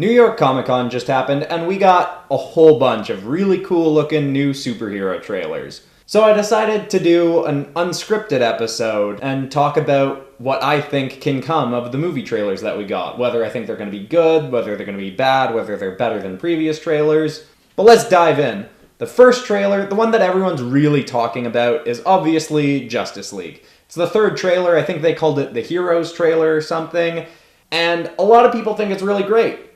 New York Comic Con just happened, and we got a whole bunch of really cool looking new superhero trailers. So I decided to do an unscripted episode and talk about what I think can come of the movie trailers that we got. Whether I think they're going to be good, whether they're going to be bad, whether they're better than previous trailers. But let's dive in. The first trailer, the one that everyone's really talking about, is obviously Justice League. It's the third trailer. I think they called it the Heroes trailer or something. And a lot of people think it's really great.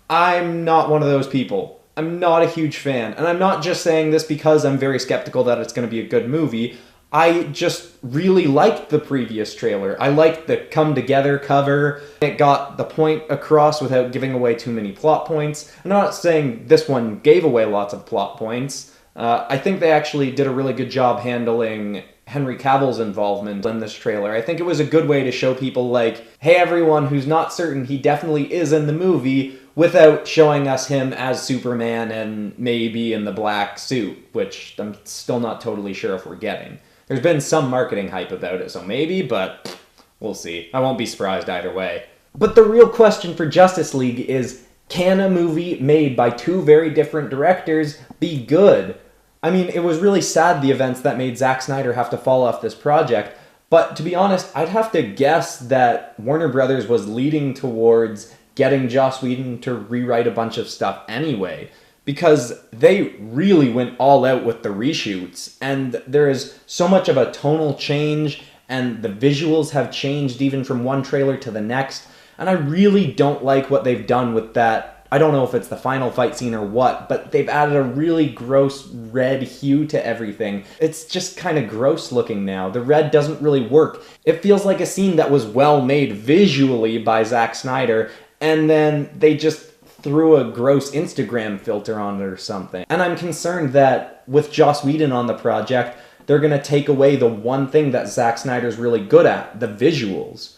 I'm not one of those people. I'm not a huge fan. And I'm not just saying this because I'm very skeptical that it's going to be a good movie. I just really liked the previous trailer. I liked the come together cover. It got the point across without giving away too many plot points. I'm not saying this one gave away lots of plot points. I think they actually did a really good job handling Henry Cavill's involvement in this trailer. I think it was a good way to show people like, hey everyone who's not certain he definitely is in the movie, without showing us him as Superman and maybe in the black suit, which I'm still not totally sure if we're getting. There's been some marketing hype about it, so maybe, but we'll see. I won't be surprised either way. But the real question for Justice League is, can a movie made by two very different directors be good? I mean, it was really sad the events that made Zack Snyder have to fall off this project, but to be honest, I'd have to guess that Warner Brothers was leading towards getting Joss Whedon to rewrite a bunch of stuff anyway, because they really went all out with the reshoots, and there is so much of a tonal change, and the visuals have changed even from one trailer to the next, and I really don't like what they've done with that. I don't know if it's the final fight scene or what, but they've added a really gross red hue to everything. It's just kind of gross looking now. The red doesn't really work. It feels like a scene that was well made visually by Zack Snyder, and then they just threw a gross Instagram filter on it or something. And I'm concerned that with Joss Whedon on the project, they're going to take away the one thing that Zack Snyder's really good at, the visuals.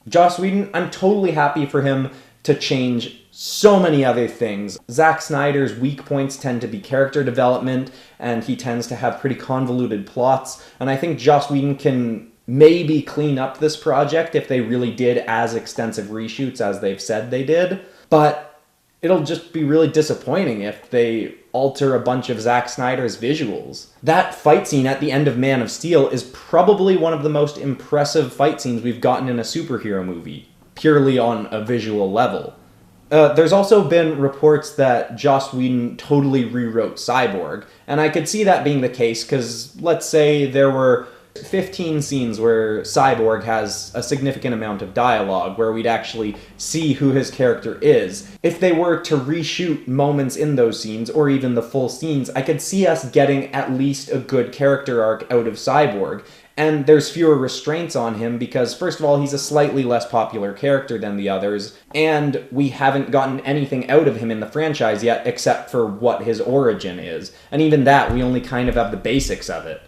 Joss Whedon, I'm totally happy for him to change so many other things. Zack Snyder's weak points tend to be character development, and he tends to have pretty convoluted plots, and I think Joss Whedon can maybe clean up this project if they really did as extensive reshoots as they've said they did, but it'll just be really disappointing if they alter a bunch of Zack Snyder's visuals. That fight scene at the end of Man of Steel is probably one of the most impressive fight scenes we've gotten in a superhero movie, purely on a visual level. There's also been reports that Joss Whedon totally rewrote Cyborg, and I could see that being the case because let's say there were 15 scenes where Cyborg has a significant amount of dialogue, where we'd actually see who his character is. If they were to reshoot moments in those scenes, or even the full scenes, I could see us getting at least a good character arc out of Cyborg. And there's fewer restraints on him because, first of all, he's a slightly less popular character than the others, and we haven't gotten anything out of him in the franchise yet except for what his origin is. And even that, we only kind of have the basics of it.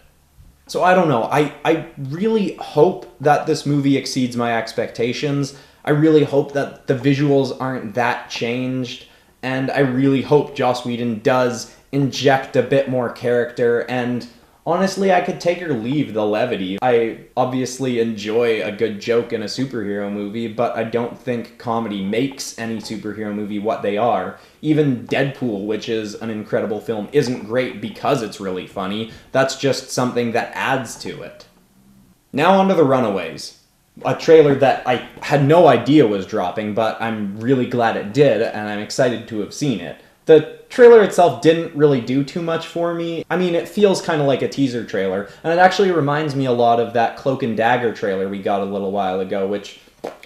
So I don't know, I really hope that this movie exceeds my expectations. I really hope that the visuals aren't that changed, and I really hope Joss Whedon does inject a bit more character, and honestly, I could take or leave the levity. I obviously enjoy a good joke in a superhero movie, but I don't think comedy makes any superhero movie what they are. Even Deadpool, which is an incredible film, isn't great because it's really funny. That's just something that adds to it. Now onto the Runaways. A trailer that I had no idea was dropping, but I'm really glad it did, and I'm excited to have seen it. The trailer itself didn't really do too much for me. I mean, it feels kind of like a teaser trailer, and it actually reminds me a lot of that Cloak and Dagger trailer we got a little while ago, which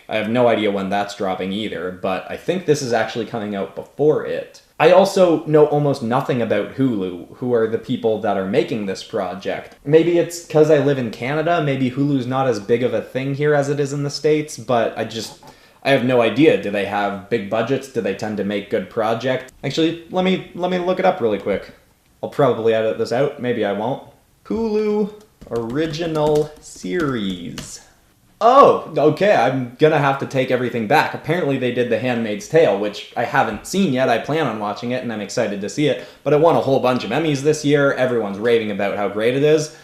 I have no idea when that's dropping either, but I think this is actually coming out before it. I also know almost nothing about Hulu, who are the people that are making this project. Maybe it's because I live in Canada, maybe Hulu's not as big of a thing here as it is in the States, but I have no idea. Do they have big budgets? Do they tend to make good projects? Actually, let me look it up really quick. I'll probably edit this out. Maybe I won't. Hulu original series. Oh, okay, I'm gonna have to take everything back. Apparently they did The Handmaid's Tale, which I haven't seen yet. I plan on watching it, and I'm excited to see it. But it won a whole bunch of Emmys this year. Everyone's raving about how great it is.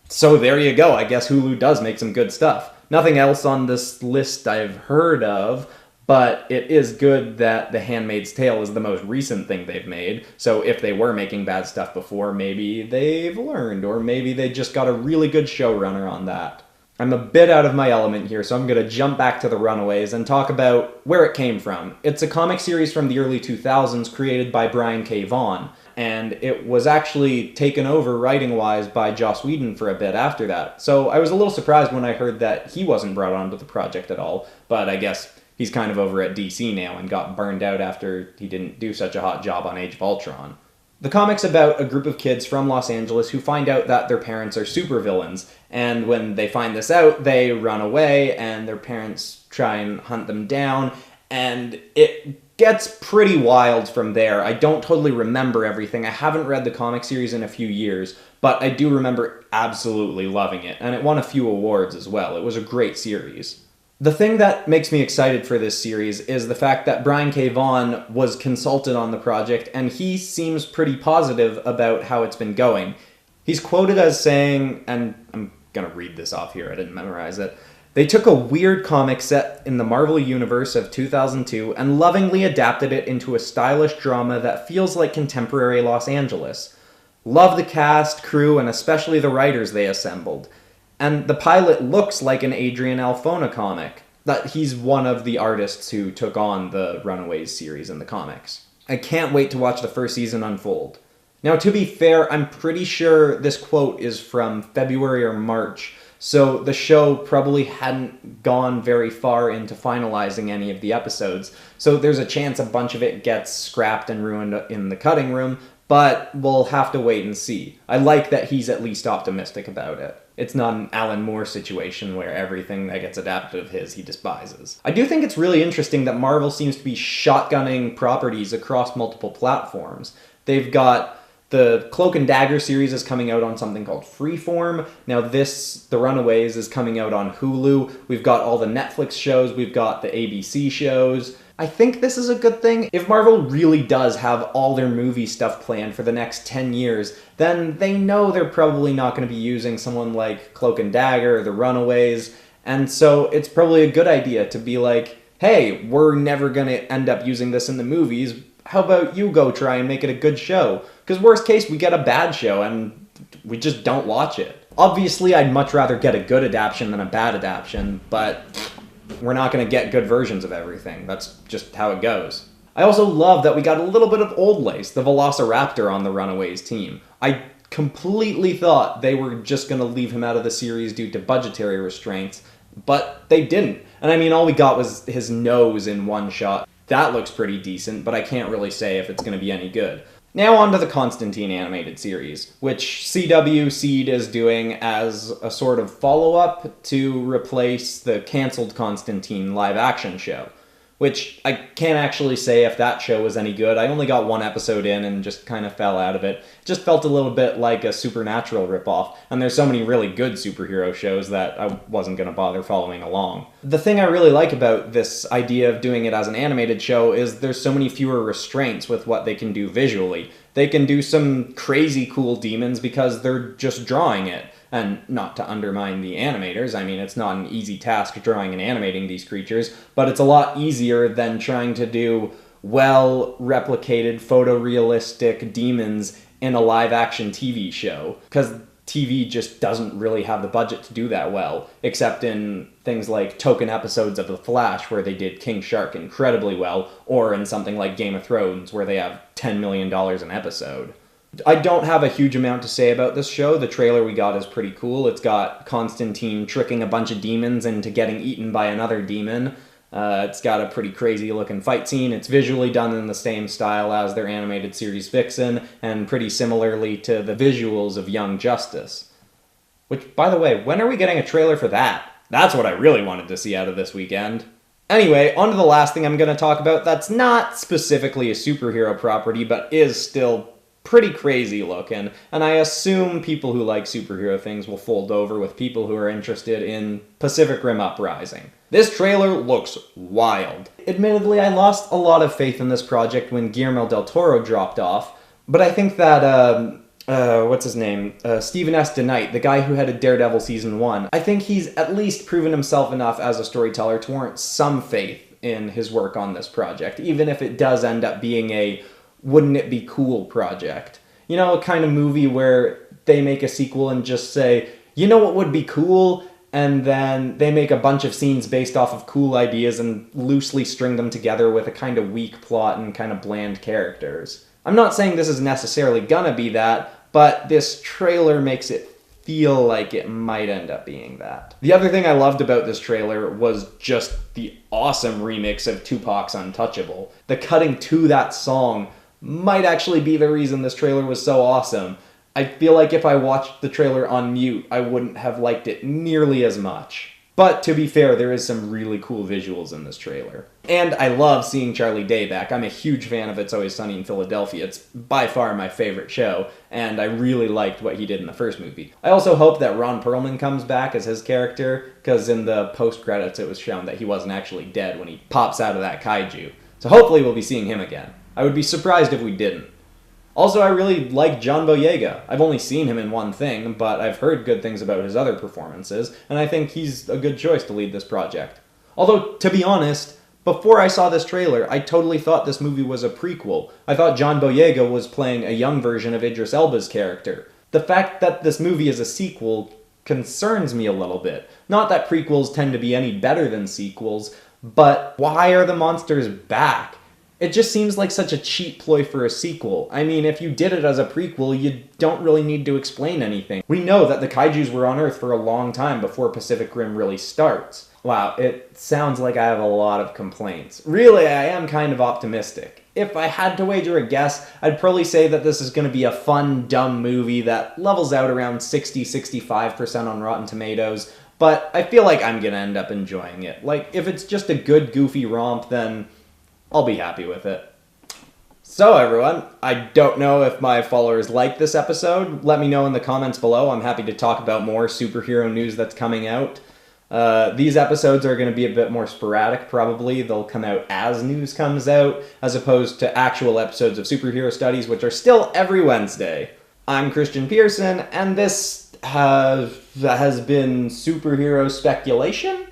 So there you go. I guess Hulu does make some good stuff. Nothing else on this list I've heard of, But it is good that The Handmaid's Tale is the most recent thing they've made, so if they were making bad stuff before, maybe they've learned, or maybe they just got a really good showrunner on that. I'm a bit out of my element here, so I'm going to jump back to the Runaways and talk about where it came from. It's a comic series from the early 2000s created by Brian K. Vaughan, and it was actually taken over writing-wise by Joss Whedon for a bit after that. So I was a little surprised when I heard that he wasn't brought onto the project at all, but I guess he's kind of over at DC now and got burned out after he didn't do such a hot job on Age of Ultron. The comic's about a group of kids from Los Angeles who find out that their parents are supervillains, and when they find this out, they run away, and their parents try and hunt them down, and it gets pretty wild from there. I don't totally remember everything. I haven't read the comic series in a few years, but I do remember absolutely loving it, and it won a few awards as well. It was a great series. The thing that makes me excited for this series is the fact that Brian K. Vaughan was consulted on the project, and he seems pretty positive about how it's been going. He's quoted as saying, and I'm gonna read this off here, I didn't memorize it, "They took a weird comic set in the Marvel Universe of 2002 and lovingly adapted it into a stylish drama that feels like contemporary Los Angeles. Love the cast, crew, and especially the writers they assembled. And the pilot looks like an Adrian Alphona comic. That he's one of the artists who took on the Runaways series in the comics. I can't wait to watch the first season unfold." Now, to be fair, I'm pretty sure this quote is from February or March, so the show probably hadn't gone very far into finalizing any of the episodes, so there's a chance a bunch of it gets scrapped and ruined in the cutting room, but we'll have to wait and see. I like that he's at least optimistic about it. It's not an Alan Moore situation where everything that gets adapted of his he despises. I do think it's really interesting that Marvel seems to be shotgunning properties across multiple platforms. They've got the Cloak and Dagger series is coming out on something called Freeform. Now The Runaways, is coming out on Hulu. We've got all the Netflix shows, we've got the ABC shows. I think this is a good thing. If Marvel really does have all their movie stuff planned for the next 10 years, then they know they're probably not going to be using someone like Cloak and Dagger or The Runaways, and so it's probably a good idea to be like, hey, we're never going to end up using this in the movies, how about you go try and make it a good show? Because worst case, we get a bad show and we just don't watch it. Obviously, I'd much rather get a good adaptation than a bad adaptation, but we're not going to get good versions of everything. That's just how it goes. I also love that we got a little bit of Old Lace, the Velociraptor, on the Runaways team. I completely thought they were just going to leave him out of the series due to budgetary restraints, but they didn't. And I mean, all we got was his nose in one shot. That looks pretty decent, but I can't really say if it's going to be any good. Now on to the Constantine animated series, which CW Seed is doing as a sort of follow-up to replace the cancelled Constantine live-action show, which I can't actually say if that show was any good. I only got one episode in and just kind of fell out of it. It just felt a little bit like a Supernatural ripoff, and there's so many really good superhero shows that I wasn't going to bother following along. The thing I really like about this idea of doing it as an animated show is there's so many fewer restraints with what they can do visually. They can do some crazy cool demons because they're just drawing it. And not to undermine the animators, I mean, it's not an easy task drawing and animating these creatures, but it's a lot easier than trying to do well-replicated, photorealistic demons in a live-action TV show, because TV just doesn't really have the budget to do that well, except in things like token episodes of The Flash, where they did King Shark incredibly well, or in something like Game of Thrones, where they have $10 million an episode. I don't have a huge amount to say about this show. The trailer we got is pretty cool. It's got Constantine tricking a bunch of demons into getting eaten by another demon. It's got a pretty crazy looking fight scene. It's visually done in the same style as their animated series Vixen, and pretty similarly to the visuals of Young Justice. Which, by the way, when are we getting a trailer for that? That's what I really wanted to see out of this weekend. Anyway, on to the last thing I'm going to talk about that's not specifically a superhero property, but is still pretty crazy looking, and I assume people who like superhero things will fold over with people who are interested in Pacific Rim Uprising. This trailer looks wild. Admittedly, I lost a lot of faith in this project when Guillermo del Toro dropped off, but I think that, what's his name? Stephen S. DeKnight, the guy who headed Daredevil Season 1, I think he's at least proven himself enough as a storyteller to warrant some faith in his work on this project, even if it does end up being a wouldn't it be cool project. You know, a kind of movie where they make a sequel and just say, you know what would be cool? And then they make a bunch of scenes based off of cool ideas and loosely string them together with a kind of weak plot and kind of bland characters. I'm not saying this is necessarily gonna be that, but this trailer makes it feel like it might end up being that. The other thing I loved about this trailer was just the awesome remix of Tupac's Untouchable. The cutting to that song might actually be the reason this trailer was so awesome. I feel like if I watched the trailer on mute, I wouldn't have liked it nearly as much. But to be fair, there is some really cool visuals in this trailer. And I love seeing Charlie Day back. I'm a huge fan of It's Always Sunny in Philadelphia. It's by far my favorite show, and I really liked what he did in the first movie. I also hope that Ron Perlman comes back as his character, because in the post-credits it was shown that he wasn't actually dead when he pops out of that kaiju. So hopefully we'll be seeing him again. I would be surprised if we didn't. Also, I really like John Boyega. I've only seen him in one thing, but I've heard good things about his other performances, and I think he's a good choice to lead this project. Although, to be honest, before I saw this trailer, I totally thought this movie was a prequel. I thought John Boyega was playing a young version of Idris Elba's character. The fact that this movie is a sequel concerns me a little bit. Not that prequels tend to be any better than sequels, but why are the monsters back? It just seems like such a cheap ploy for a sequel. I mean, if you did it as a prequel, you don't really need to explain anything. We know that the kaijus were on Earth for a long time before Pacific Rim really starts. Wow, it sounds like I have a lot of complaints. Really, I am kind of optimistic. If I had to wager a guess, I'd probably say that this is going to be a fun, dumb movie that levels out around 60-65% on Rotten Tomatoes, but I feel like I'm going to end up enjoying it. Like, if it's just a good, goofy romp, then I'll be happy with it. So everyone, I don't know if my followers like this episode. Let me know in the comments below. I'm happy to talk about more superhero news that's coming out. These episodes are going to be a bit more sporadic, probably. They'll come out as news comes out, as opposed to actual episodes of Superhero Studies, which are still every Wednesday. I'm Christian Pearson, and this has been Superhero Speculation.